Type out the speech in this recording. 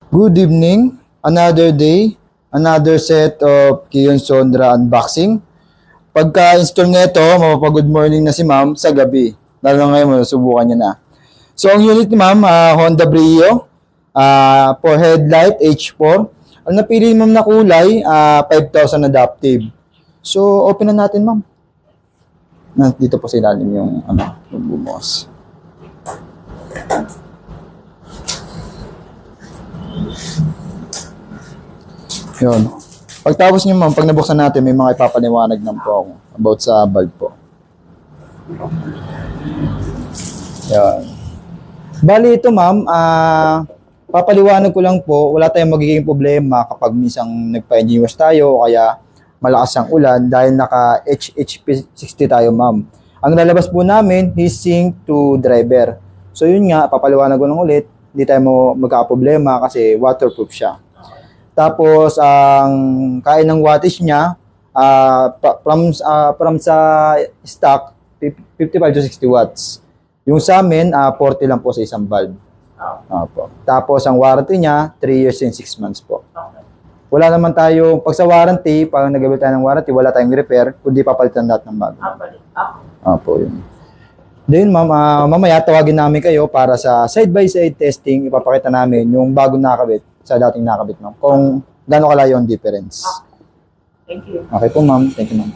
Good evening. Another day, another set of Kion Sondra unboxing. Pagka-install nito, mapapag-good morning na si ma'am sa gabi. Lalo na ngayon, subukan niya na. So, ang unit ni ma'am, Honda Brio, for headlight, H4. Ang napili ma'am na kulay, 5,000 adaptive. So, open na natin ma'am. Dito po sa ilalim yung bumos. Yun. Pagtapos nyo ma'am, pag nabuksan natin, may mga ipapaliwanag lang po ako about sa valve po. Yan. Bali ito ma'am, papaliwanag ko lang po, wala tayong magiging problema kapag minsan nagpa-engine wash tayo o kaya malakas ang ulan dahil naka HHP60 tayo ma'am. Ang lalabas po namin, heatsink to driver. So yun nga, papaliwanag ko lang ulit, hindi tayo magka-problema kasi waterproof siya. Tapos, ang kain ng wattage niya, from sa stock, 55 to 60 watts. Yung sa amin, 40 lang po sa isang valve. Tapos, ang warranty niya, 3 years and 6 months po. Wala naman tayo, pag sa warranty, pag nag-gabil tayo ng warranty, wala tayong repair, kundi papalitan lahat ng bago. Opo, yun. Then, ma'am, mamaya tawagin namin kayo para sa side-by-side testing, ipapakita namin yung bagong nakabit sa dating nakabit, ma'am. Kung gano'n kalayo ang difference. Thank you. Okay po, ma'am. Thank you, ma'am.